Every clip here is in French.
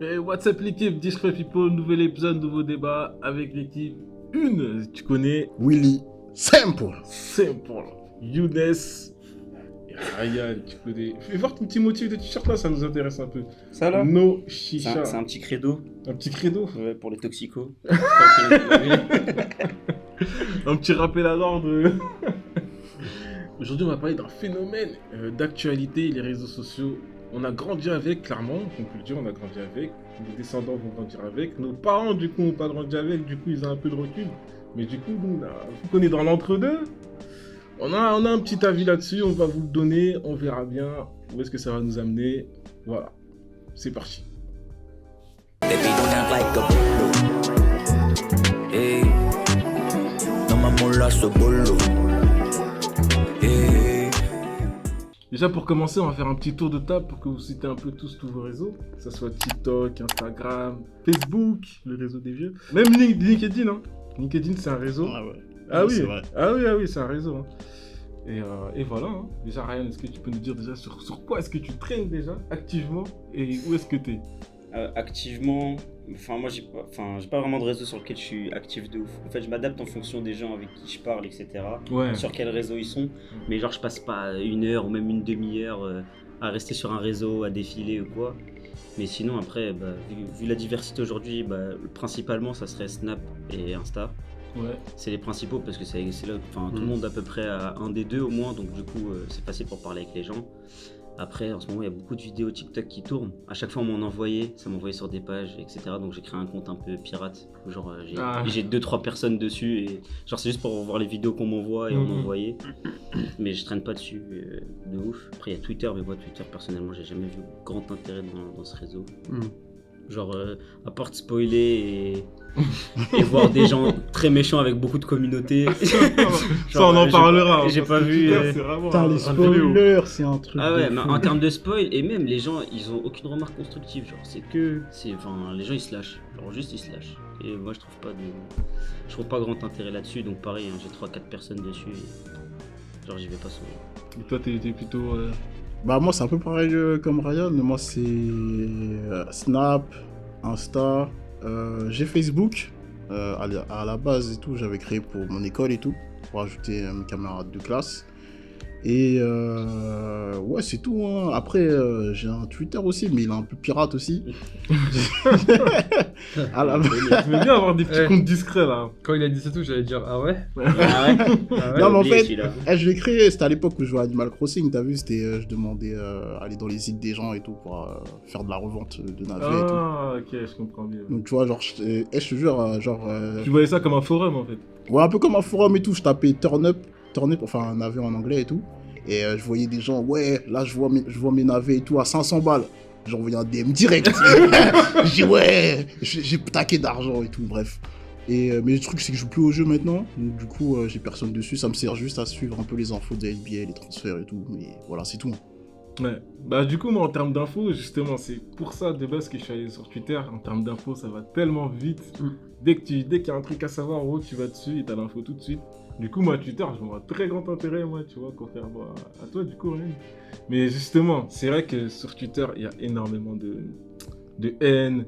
Et what's up l'équipe, Discret People, nouvel épisode, nouveau débat avec l'équipe. Tu connais, Willy Simple. Simple, Younes et Ryan, tu connais. Fais voir ton petit motif de t-shirt là, ça nous intéresse un peu. Ça là No chicha. C'est un petit credo Un petit credo. ouais, pour les toxicos. Un petit rappel à l'ordre. Aujourd'hui, on va parler d'un phénomène d'actualité, les réseaux sociaux. On a grandi avec, clairement, on peut le dire, on a grandi avec. Nos descendants vont grandir avec. Nos parents, du coup, n'ont pas grandi avec, du coup, ils ont un peu de recul. Mais du coup, nous, vu qu'on est dans l'entre-deux, on a un petit avis là-dessus, on va vous le donner, on verra bien où est-ce que ça va nous amener. Voilà, c'est parti. Baby, don't act like a bolo. Hey, no mamola so bolo. Hey. Déjà, pour commencer, on va faire un petit tour de table pour que vous citez un peu tous vos réseaux. Que ce soit TikTok, Instagram, Facebook, le réseau des vieux. Même LinkedIn, hein. LinkedIn, c'est un réseau. Ah ouais. Ah oui, c'est vrai. ah oui, c'est un réseau. Hein. Et voilà. Hein. Déjà, Ryan, est-ce que tu peux nous dire déjà sur quoi est-ce que tu traînes déjà activement et où est-ce que tu es? Activement, moi j'ai pas vraiment de réseau sur lequel je suis actif de ouf. En fait, je m'adapte en fonction des gens avec qui je parle, etc. Ouais. Sur quel réseau ils sont. Mais genre, je passe pas une heure ou même une demi-heure à rester sur un réseau, à défiler ou quoi. Mais sinon, après, vu la diversité aujourd'hui, principalement, ça serait Snap et Insta. Ouais. C'est les principaux parce que c'est là, tout le monde à peu près a un des deux au moins, donc du coup, c'est facile pour parler avec les gens. Après, en ce moment, il y a beaucoup de vidéos TikTok qui tournent. À chaque fois, on m'en envoyait, ça m'envoyait sur des pages, etc. Donc, j'ai créé un compte un peu pirate. Où, genre, j'ai 2-3 personnes dessus. Et genre, c'est juste pour voir les vidéos qu'on m'envoie et en envoyer. Mais je traîne pas dessus de ouf. Après, il y a Twitter. Mais moi, Twitter, personnellement, j'ai jamais vu grand intérêt dans ce réseau. Genre, à part de spoiler et voir des gens très méchants avec beaucoup de communauté. Ça, on en parlera. J'ai pas vu. C'est vraiment Putain, les un vidéo. spoilers, c'est un truc. Ah ouais, de mais fou. en termes de spoil, et même les gens, ils ont aucune remarque constructive. Genre, les gens ils se lâchent. Genre, juste ils se lâchent. Et moi, je trouve pas grand intérêt là-dessus. Donc, pareil, hein, j'ai 3-4 personnes dessus. Et genre, j'y vais pas souvent. Et toi, t'es plutôt. Bah, moi, c'est un peu pareil comme Ryan. Moi, c'est Snap, Insta. J'ai Facebook. À la base et tout, j'avais créé pour mon école et tout, pour ajouter mes camarades de classe. Et ouais, c'est tout. Hein. Après, j'ai un Twitter aussi, mais il est un peu pirate aussi. À la base. Tu veux bien avoir des petits comptes discrets là. Quand il a dit ça tout, j'allais dire ah ouais. Ah ouais. Ah ouais. Non, mais en oublié fait, celui-là. je l'ai créé, c'était à l'époque où je jouais à Animal Crossing, t'as vu, je demandais aller dans les îles des gens et tout pour faire de la revente de navets et tout. Ah, ok, je comprends bien. Donc tu vois, genre, je te jure, Tu voyais ça comme un forum en fait. ouais, un peu comme un forum et tout, je tapais turn up, enfin un navet en anglais et tout. Et je voyais des gens, ouais, là je vois mes navets et tout à 500 balles. J'envoyais un DM direct. Je dis ouais, j'ai taqué d'argent et tout, bref. Mais le truc, c'est que je joue plus au jeu maintenant. Donc du coup, j'ai personne dessus. Ça me sert juste à suivre un peu les infos de la NBA, les transferts et tout. Mais voilà, c'est tout. Ouais. Bah du coup, moi en termes d'infos, justement, c'est pour ça de base que je suis allé sur Twitter. En termes d'infos, ça va tellement vite. Dès qu'il y a un truc à savoir, en gros, tu vas dessus et t'as l'info tout de suite. Du coup, moi, Twitter, je vois très grand intérêt, moi, tu vois, contrairement à toi, du coup, rien. Mais justement, c'est vrai que sur Twitter, il y a énormément de haine,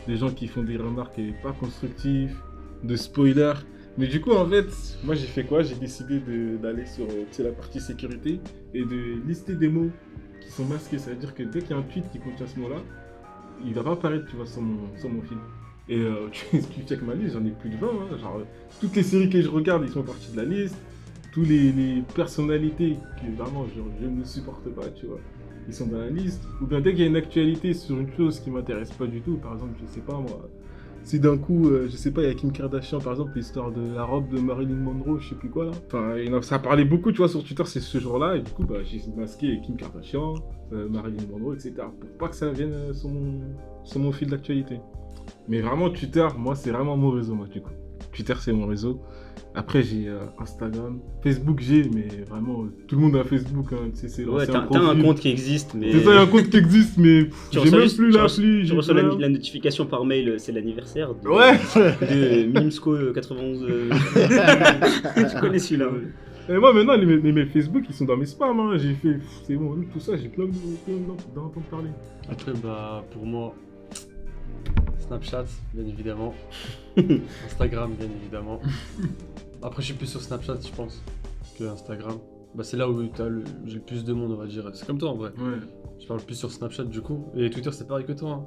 de gens qui font des remarques pas constructives, de spoilers. Mais du coup, en fait, moi, j'ai fait quoi? J'ai décidé d'aller sur la partie sécurité et de lister des mots qui sont masqués. Ça veut dire que dès qu'il y a un tweet qui contient ce mot-là, il va pas apparaître, tu vois, sur mon fil. Et tu check ma liste, j'en ai plus de 20. Hein. Genre, toutes les séries que je regarde, ils sont partis de la liste. Tous les personnalités que vraiment je ne supporte pas, tu vois, ils sont dans la liste. Ou bien dès qu'il y a une actualité sur une chose qui m'intéresse pas du tout, par exemple, je sais pas moi, si d'un coup, je sais pas, il y a Kim Kardashian, par exemple, l'histoire de la robe de Marilyn Monroe, je sais plus quoi là. Enfin, ça parlait beaucoup, tu vois, sur Twitter, c'est ce jour-là, et du coup, j'ai masqué Kim Kardashian, Marilyn Monroe, etc. Pour pas que ça vienne sur mon fil d'actualité. Mais vraiment, Twitter, moi, c'est vraiment mon réseau, moi, du coup. Twitter, c'est mon réseau. Après, j'ai Instagram. Facebook, mais vraiment, tout le monde a Facebook. Hein, tu sais, c'est Ouais, l'ancien t'as un profil. compte qui existe, mais. C'est ça, il y a un compte qui existe, mais j'ai même plus l'appli. Tu reçois la notification par mail, c'est l'anniversaire de, Ouais. de Mimsco 91. Tu connais celui-là. Et moi, maintenant, mes mails Facebook, ils sont dans mes spams. Hein. J'ai fait, c'est bon, tout ça, j'ai plein d'entendre parler. Après, bah, pour moi, Snapchat, bien évidemment. Instagram, bien évidemment. Après, je suis plus sur Snapchat, je pense, que Instagram. Bah, c'est là où j'ai le plus de monde, on va dire. C'est comme toi, en vrai. Ouais. Je parle plus sur Snapchat, du coup. Et Twitter, c'est pareil que toi. Hein.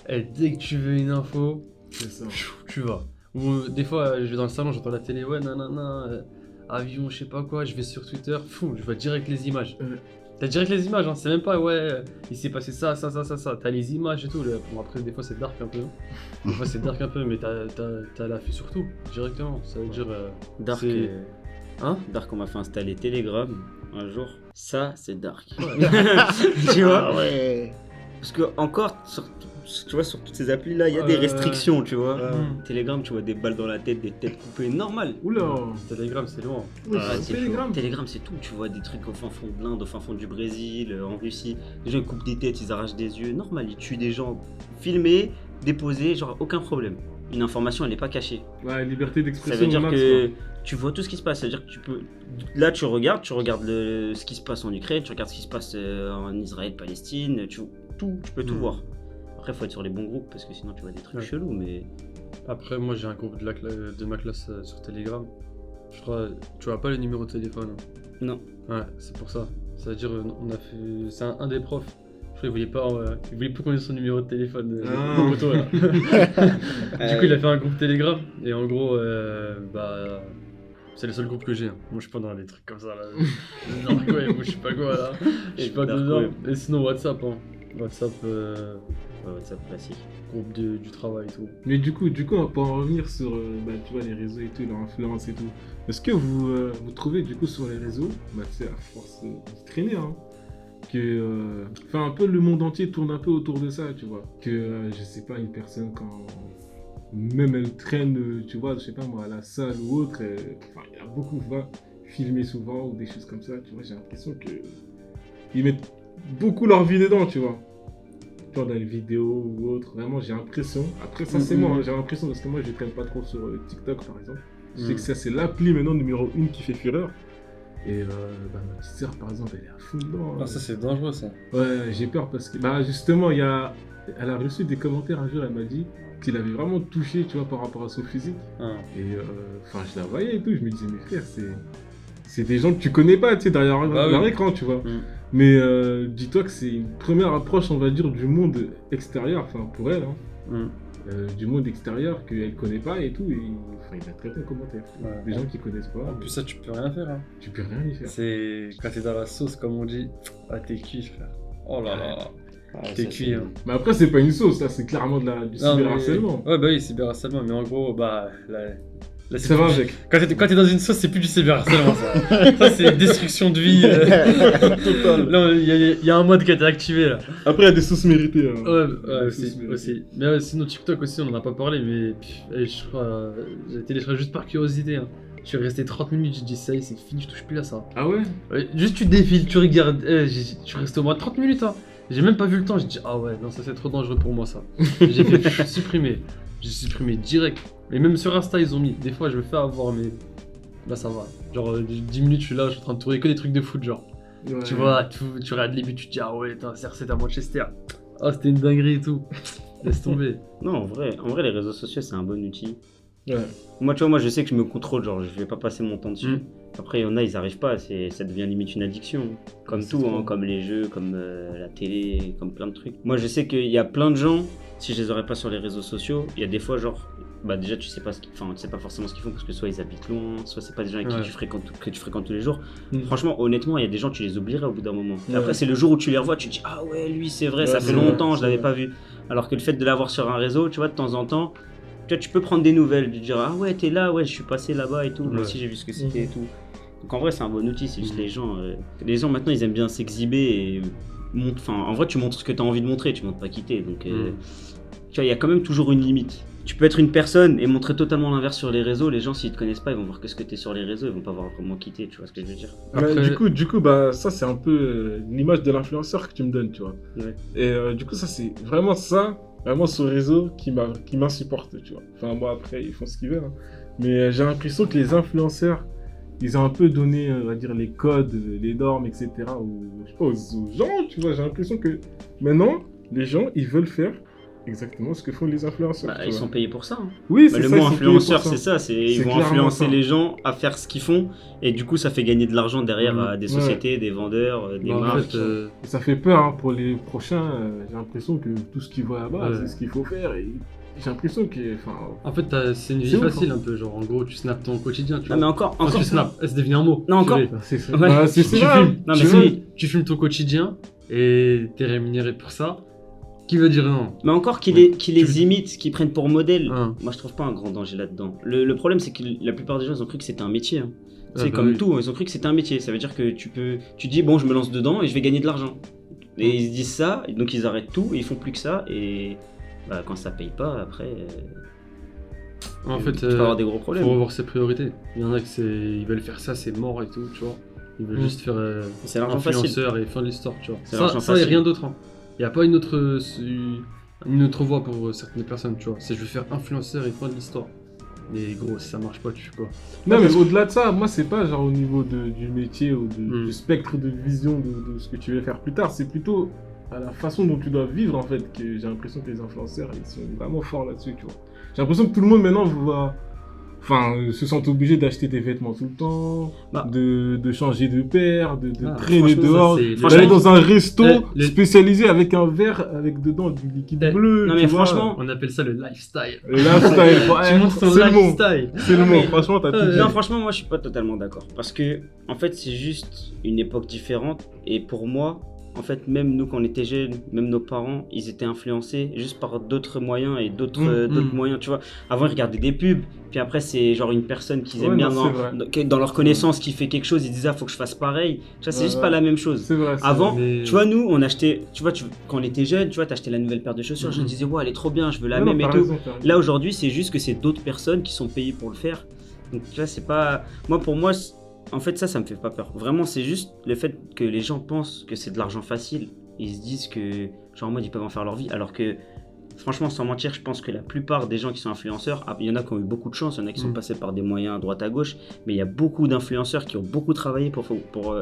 Et dès que tu veux une info, C'est ça. tu vas. Ou des fois, je vais dans le salon, j'entends la télé, ouais, nanana, avion, je sais pas quoi, je vais sur Twitter, fou, je vois direct les images. Ouais. T'as direct les images, hein, c'est même pas, ouais, il s'est passé ça. T'as les images et tout. Bon, après, des fois, c'est dark un peu. Des fois, c'est dark un peu, mais t'as la sur tout, directement. Ça veut dire. Dark, c'est- Hein Dark, on m'a fait installer Telegram un jour. Ça, c'est dark. Tu vois? Ah ouais. Parce que encore, tu vois, sur toutes ces applis là, il y a des restrictions, tu vois. Telegram, tu vois des balles dans la tête, des têtes coupées, normal. Oula. Telegram, c'est loin. Oui, Ah, c'est Telegram. chaud. Telegram, c'est tout. Tu vois des trucs au fin fond de l'Inde, au fin fond du Brésil, en Russie. Les gens ils coupent des têtes, ils arrachent des yeux. Normal, ils tuent des gens. Filmés, déposés, genre aucun problème. Une information, elle n'est pas cachée. Ouais, liberté Ça d'expression. veut dire max, que tu vois tout ce qui se passe. Ça veut dire que tu peux. Là, tu regardes ce qui se passe en Ukraine, tu regardes ce qui se passe en Israël, Palestine. Tu peux tout voir. Après, faut être sur les bons groupes parce que sinon tu vois des trucs Ouais. chelous. Mais Après, moi, j'ai un groupe de ma classe sur Telegram. Je crois, tu vois pas le numéro de téléphone. Hein. non. Ouais, c'est pour ça. Ça veut dire, on a fait. C'est un des profs. Je crois qu'il voulait plus qu'on ait son numéro de téléphone. Ah. Mon poteau, là. Du coup, il a fait un groupe Telegram. Et en gros, c'est le seul groupe que j'ai. Hein. Moi, je suis pas dans des trucs comme ça, là. Dark web, je sais pas quoi, là. Je suis pas Dark dedans. web. Et sinon, WhatsApp, hein. WhatsApp, Ouais, WhatsApp classique. groupe du travail et tout. Mais du coup, pour en revenir sur tu vois, les réseaux et tout, leur influence et tout, est-ce que vous trouvez du coup sur les réseaux, tu sais, à force de traîner, hein, que un peu le monde entier tourne un peu autour de ça, tu vois, que je sais pas, une personne quand même elle traîne, tu vois, je sais pas moi, à la salle ou autre, il y a beaucoup va filmer souvent ou des choses comme ça, tu vois, j'ai l'impression que ils mettent beaucoup leur vie dedans, tu vois. Dans les vidéos ou autre, vraiment j'ai l'impression, après ça c'est moi, hein, j'ai l'impression parce que moi je traîne pas trop sur TikTok par exemple, je sais que ça c'est l'appli maintenant numéro 1 qui fait fureur, et ma petite sœur par exemple elle est à fond dedans, Ah, ça, c'est dangereux, ça. ouais j'ai peur parce que justement elle a reçu des commentaires un jour, elle m'a dit qu'il avait vraiment touché tu vois par rapport à son physique, Ah. et je la voyais et tout, je me disais mais frère c'est des gens que tu connais pas, tu sais, derrière leur oui. écran, tu vois. Mm. Mais dis-toi que c'est une première approche, on va dire, du monde extérieur, enfin pour elle, hein, du monde extérieur qu'elle connaît pas et tout, et il a très bon commentaire. Ouais. Des gens qui connaissent pas, En plus, ça, tu peux rien faire. Hein. tu peux rien y faire. C'est quand t'es dans la sauce, comme on dit. Ah, t'es cuit, frère. Oh là là. Ouais, T'es ça, cuit, c'est- hein. Mais après, c'est pas une sauce, là, c'est clairement du Non, mais- cyberharcèlement. Ouais, bah oui, cyberharcèlement, mais en gros, là, c'est Ça va plus- avec. Quand t'es dans une sauce, c'est plus du cyberharcèlement, ça. Ça, c'est destruction de vie. Total. Là, il y a un mode qui a été activé, là. Après, il y a des sauces méritées. Hein. Ouais, Des sauces aussi, méritées. aussi. Mais ouais, sinon, TikTok aussi, on en a pas parlé, mais je crois, j'ai téléchargé juste par curiosité. Hein. Je suis resté 30 minutes, j'ai dit ça y est, c'est fini, je touche plus à ça. Ah ouais? Ouais, juste tu défiles, tu regardes, je suis resté au moins 30 minutes, hein. J'ai même pas vu le temps, j'ai dit ah ouais, non, ça c'est trop dangereux pour moi ça. J'ai fait supprimer, j'ai supprimé direct. Et même sur Insta, ils ont mis, des fois je me fais avoir, mais là ça va. Genre 10 minutes, je suis là, je suis en train de tourner que des trucs de foot, genre. Ouais. Tu vois, tu regardes les buts, tu te dis ah ouais, t'as un CR7 à Manchester. Ah, c'était une dinguerie et tout. Laisse tomber. Non, en vrai, les réseaux sociaux, c'est un bon outil. Ouais. Moi, tu vois, moi, je sais que je me contrôle, genre, je vais pas passer mon temps dessus. Mm. Après, il y en a, ils arrivent pas, ça devient limite une addiction. Comme C'est tout, ça. hein, comme les jeux, comme la télé, comme plein de trucs. Moi, je sais qu'il y a plein de gens, si je les aurais pas sur les réseaux sociaux, il y a des fois, genre, déjà, tu sais pas tu sais pas forcément ce qu'ils font, parce que soit ils habitent loin, soit c'est pas des gens avec Ouais. qui que tu fréquentes tous les jours. Mm. Franchement, honnêtement, il y a des gens, tu les oublierais au bout d'un moment. Et Ouais. après, c'est le jour où tu les revois, tu te dis, ah ouais, lui, c'est vrai, Ouais, ça fait c'est vrai, longtemps, je c'est l'avais vrai. pas vu. Alors que le fait de l'avoir sur un réseau, tu vois, de temps en temps, tu vois, tu peux prendre des nouvelles, de dire ah ouais t'es là, ouais je suis passé là-bas et tout, moi Ouais. aussi j'ai vu ce que c'était et tout. Donc en vrai c'est un bon outil, c'est juste les gens maintenant ils aiment bien s'exhiber et en vrai tu montres ce que tu as envie de montrer, tu montres pas quitter, donc tu vois il y a quand même toujours une limite. Tu peux être une personne et montrer totalement l'inverse sur les réseaux, les gens s'ils te connaissent pas ils vont voir que ce que t'es sur les réseaux, ils vont pas voir vraiment quitter, tu vois ce que je veux dire. Après- Du coup, ça c'est un peu l'image de l'influenceur que tu me donnes, tu vois. Ouais. Et du coup, ça c'est vraiment ce réseau qui m'insupporte, tu vois. Enfin, moi après, ils font ce qu'ils veulent. Hein. Mais j'ai l'impression que les influenceurs, ils ont un peu donné, on va dire, les codes, les normes, etc. Je sais pas, aux gens, tu vois. J'ai l'impression que maintenant, les gens, ils veulent faire exactement ce que font les influenceurs. Bah, tu ils vois. sont payés pour ça. Hein. Oui, Bah, c'est le ça. mot ils sont payés pour influenceur, c'est ça. Ils C'est vont clairement influencer ça. les gens à faire ce qu'ils font. Et du coup, ça fait gagner de l'argent derrière à des Ouais. sociétés, des vendeurs, des Bah, en marques. fait, Et ça fait peur hein, pour les prochains. J'ai l'impression que tout ce qu'ils voient là-bas, Ouais. c'est ce qu'il faut faire. Et j'ai l'impression que. Enfin, En fait, c'est une vie C'est ouf, facile hein. un peu, genre en gros, tu snaps ton quotidien, tu Non, vois. mais encore. Quand tu snaps, c'est devenu un mot. Non, encore. Purée. c'est ça. Ouais. Bah, c'est Tu ça. filmes, Non, mais tu c'est- filmes- tu filmes ton quotidien et t'es rémunéré pour ça. Qui veut dire non? Mais encore qu'ils Ouais. les imitent, qu'ils prennent pour modèle. Hein. Moi, je trouve pas un grand danger là-dedans. Le problème, c'est que la plupart des gens, ils ont cru que c'était un métier. Hein. C'est bah comme oui. tout, ils ont cru que c'était un métier. Ça veut dire que tu dis, bon, je me lance dedans et je vais gagner de l'argent. Et ils se disent ça, et donc ils arrêtent tout, et ils font plus que ça, et bah, quand ça paye pas, après, En fait, tu peux avoir des gros problèmes. faut revoir ses priorités. Il y en a qui ils veulent faire ça, c'est mort et tout, tu vois. Ils veulent juste faire C'est l'argent facile. influenceur et fin de l'histoire, tu vois. C'est Ça, l'argent ça y a facile. rien d'autre. Hein. Il n'y a pas une autre voie pour certaines personnes, tu vois. C'est je veux faire influenceur et fin de l'histoire. Mais gros, si ça marche pas, tu fais quoi? Non, mais au-delà de ça, moi, c'est pas genre au niveau du métier ou Mm. du spectre de vision de ce que tu veux faire plus tard. C'est plutôt à la façon dont tu dois vivre, en fait, que j'ai l'impression que les influenceurs, ils sont vraiment forts là-dessus, tu vois. J'ai l'impression que tout le monde, maintenant, se sent obligé d'acheter des vêtements tout le temps, Bah. de changer de paire, de Ah, traîner franchement, dehors, ça, c'est- d'aller franchement, dans un resto les- spécialisé avec un verre avec dedans du liquide Eh, bleu. non, tu mais vois. franchement, On appelle ça le lifestyle. Le lifestyle, ouais, Tu montres ton c'est le mot. lifestyle. C'est le mot, franchement, t'as tout dit. non, franchement, moi, je suis pas totalement d'accord. Parce que, en fait, c'est juste une époque différente, et pour moi, en fait, même nous, quand on était jeunes, même nos parents, ils étaient influencés juste par d'autres moyens et d'autres Mm. moyens, tu vois. Avant, ils regardaient des pubs, puis après, c'est genre une personne qu'ils Ouais, aiment bien non, c'est vrai. dans leur connaissance qui fait quelque chose, ils disaient, ah, faut que je fasse pareil. Tu vois, c'est Ouais, juste ouais. pas la même chose. C'est vrai. c'est Avant, vrai. Mais- tu vois, nous, on achetait, quand on était jeunes, tu vois, t'achetais la nouvelle paire de chaussures, je Mhm. disais, ouais, elle est trop bien, je veux la Non, même non, et t'as tout. raison, t'as raison. Là, aujourd'hui, c'est juste que c'est d'autres personnes qui sont payées pour le faire. Donc, tu vois, c'est pas. Moi, pour moi, en fait, ça me fait pas peur. Vraiment, c'est juste le fait que les gens pensent que c'est de l'argent facile. Ils se disent que, genre, en mode, ils peuvent en faire leur vie. Alors que, franchement, sans mentir, je pense que la plupart des gens qui sont influenceurs, il y en a qui ont eu beaucoup de chance, il y en a qui sont passés par des moyens à droite à gauche, mais il y a beaucoup d'influenceurs qui ont beaucoup travaillé pour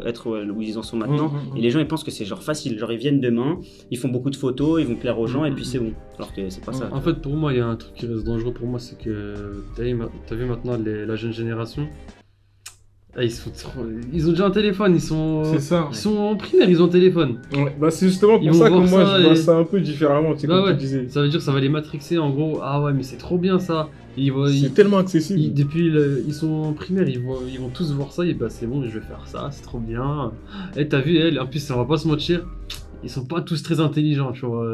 être où ils en sont maintenant. Et les gens, ils pensent que c'est genre facile. Genre, ils viennent demain, ils font beaucoup de photos, ils vont plaire aux gens, et puis c'est bon. Alors que c'est pas ça. En fait, pour moi, il y a un truc qui reste dangereux pour moi, c'est que t'as vu maintenant la jeune génération. Ah, ils ont déjà un téléphone, C'est ça. ils sont en primaire, ils ont un téléphone. Ouais, bah c'est justement Ils pour vont ça que voir moi ça je vois et- ça un peu différemment, tu sais, Bah comme ouais, tu disais. ça veut dire que ça va les matrixer en gros. Ah ouais, mais c'est trop bien ça. C'est tellement accessible. Depuis ils sont en primaire, ils vont tous voir ça et bah c'est bon, je vais faire ça, c'est trop bien. Et t'as vu, elle, en plus, on va pas se mentir, ils sont pas tous très intelligents, tu vois.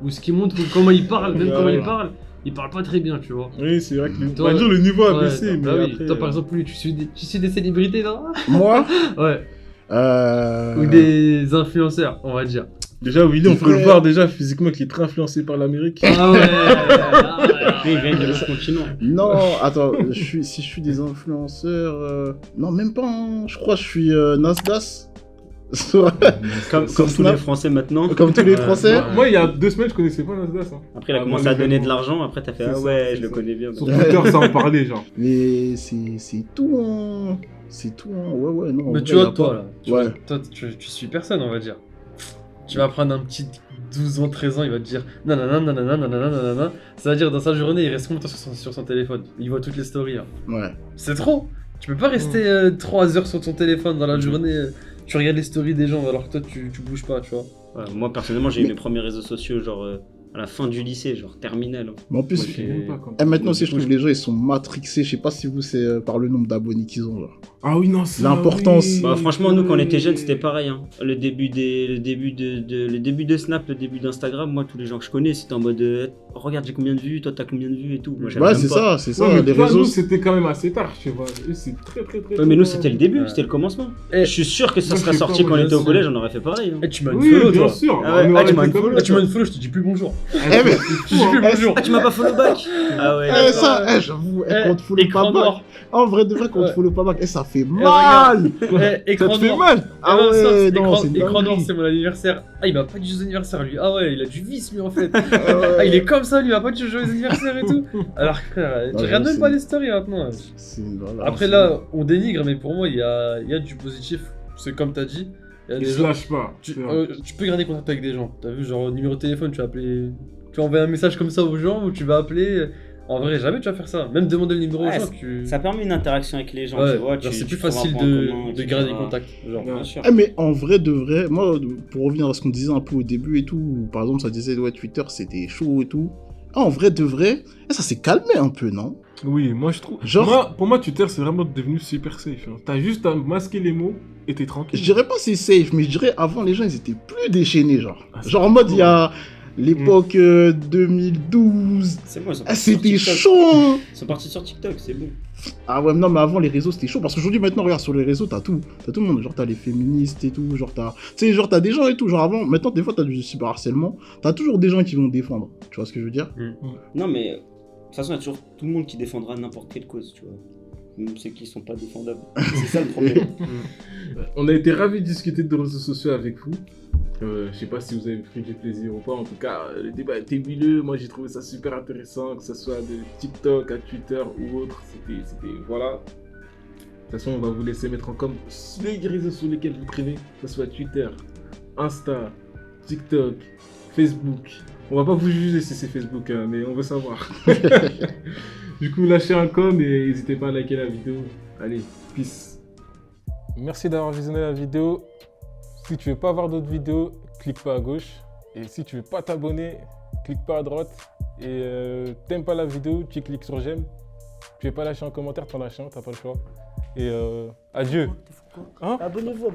Ou ce qui montre comment ils parlent, même Ouais, comment ouais. ils parlent pas très bien, tu vois. Oui, c'est vrai que on Toi- va dire le niveau a Ouais, baissé, bah mais oui. après, Toi par exemple, lui, tu suis des célébrités là. Moi Ouais. euh... Ou des influenceurs, on va dire. déjà Willy, on peut Vrai. le voir déjà physiquement qu'il est très influencé par l'Amérique. Ah ouais. Ah ouais, ah Ils viennent de ouais. l'autre continent. Non, attends, si je suis des influenceurs... Non, même pas, hein. Je crois que je suis Nasdaq. Comme Sur tous Snap. les Français maintenant. Comme tous les Français. Moi, il y a 2 semaines, je connaissais pas Nasdaq. Hein. Après, il a Ah, commencé moi, à donner l'événement. de l'argent, après, t'as fait C'est ah ça, ouais, c'est je le ça. connais bien. Sur Twitter, ça en parlait, genre. Mais c'est tout, hein. C'est tout, hein. Ouais, non. en Mais vrai, tu y a vois, toi, pas- là, Ouais. tu suis personne, on va dire. Tu vas prendre un petit 12 ans, 13 ans, il va te dire nanana, nanana, nanana, nanana. Ça veut dire, dans sa journée, il reste combien de temps sur son téléphone? Il voit toutes les stories. Hein. Ouais. C'est trop! Tu peux pas rester 3 heures sur ton téléphone dans la journée. Tu regardes les stories des gens alors que toi, tu bouges pas, tu vois. Ouais, moi, personnellement, j'ai eu mes premiers réseaux sociaux, genre à la fin du lycée, genre terminale. Hein. Mais en plus, Moi, je sais même pas, quoi. maintenant aussi, je trouve que les gens, ils sont matrixés. Je sais pas si vous, c'est par le nombre d'abonnés qu'ils ont, genre. Ah oui, non, c'est L'importance. Bah, franchement, nous, quand on était jeunes, c'était pareil. Hein. Le début de Snap, le début d'Instagram, moi, tous les gens que je connais, c'était en mode regarde, j'ai combien de vues, toi, t'as combien de vues et tout. Moi, j'avais Ouais, même c'est pas. ça, c'est ça. Ouais, mais Les toi, réseaux. nous, c'était quand même assez tard, tu vois. Eux, c'est très. Ouais, mais nous, c'était le début, Ouais. c'était le commencement. Eh, Je suis sûr que ça moi, serait je sais sorti pas, quand on moi, était au je collège, sais. on aurait fait pareil. Hein. Eh, tu m'as une Oui, follow, bien toi. sûr. Ah ouais, On ah, aurait tu m'as été une comme follow, eux, Tu m'as toi. une follow, je te dis plus bonjour. Eh, mais. Je te dis plus bonjour. Ah, tu m'as pas follow back Ah ouais. Eh, d'accord. ça, j'avoue, quand on te follow Écran pas back. noir. En vrai, de vrai, quand on te Ouais. follow pas back, ça fait regarde. mal. Eh, Ça écran te fait noir. mal. Ah Eh ben, ça, ouais, c'est non, c'est une écran noir, dinguerie. c'est mon anniversaire. Ah, il m'a pas dit joyeux anniversaire lui. Ah ouais, il a du vice lui en fait. Ah ouais. Ah, il est comme ça lui, il a pas dit joyeux anniversaire et tout. Alors que frère, tu Ouais, regardes même c'est- pas les stories maintenant. Voilà, Après c'est- là, on dénigre, mais pour moi, il y a du positif. C'est comme t'as dit. Il y a Ils des se gens. lâchent pas. Tu, c'est vrai. tu peux garder contact avec des gens. T'as vu, genre numéro de téléphone, tu vas appeler. Tu vas envoyer un message comme ça aux gens ou tu vas appeler. En vrai, jamais tu vas faire ça. Même demander le numéro Ouais, aux gens, tu. Ça permet une interaction avec les gens, Ouais, tu vois. genre, c'est tu plus trouves un facile point commun, de etc. garder contact. Genre. Bien sûr. Ah, mais en vrai de vrai, moi, pour revenir à ce qu'on disait un peu au début et tout, où, par exemple, ça disait, ouais, Twitter, c'était chaud et tout. Ah, en vrai de vrai, ça s'est calmé un peu, non? Oui, moi je trouve. Genre- Pour moi, Twitter, c'est vraiment devenu super safe. Hein. T'as juste à masquer les mots et t'es tranquille. Je dirais pas c'est safe, mais je dirais avant, les gens, ils étaient plus déchaînés, genre. Ah, c'est Genre en mode, cool. il y a l'époque 2012. C'est bon, ils sont Ah, partis sur c'était TikTok. chaud, hein. Ils sont partis sur TikTok, c'est bon. Ah ouais, non, mais avant, les réseaux, c'était chaud. Parce qu'aujourd'hui, maintenant, regarde, sur les réseaux, t'as tout. T'as tout le monde. Genre, t'as les féministes et tout. Genre, t'as. Tu sais, genre, t'as des gens et tout. Genre, avant, maintenant, des fois, t'as du cyberharcèlement. T'as toujours des gens qui vont défendre. Tu vois ce que je veux dire? Non, mais de toute façon, il y a toujours tout le monde qui défendra n'importe quelle cause, tu vois. Même ceux qui sont pas défendables. C'est ça le problème. On a été ravis de discuter de réseaux sociaux avec vous. Je sais pas si vous avez pris du plaisir ou pas. En tout cas, le débat était huileux. Moi, j'ai trouvé ça super intéressant, que ce soit de TikTok à Twitter ou autre. C'était voilà. De toute façon, on va vous laisser mettre en com les réseaux sur lesquels vous traînez, que ce soit Twitter, Insta, TikTok, Facebook. On va pas vous juger si c'est Facebook, hein, mais on veut savoir. Du coup, lâchez un com et n'hésitez pas à liker la vidéo. Allez, peace. Merci d'avoir visionné la vidéo. Si tu veux pas voir d'autres vidéos, clique pas à gauche. Et si tu veux pas t'abonner, clique pas à droite. Et t'aimes pas la vidéo, tu cliques sur j'aime. Tu veux pas lâcher un commentaire, t'en lâches un, t'as pas le choix. Et adieu. Hein Abonnez-vous.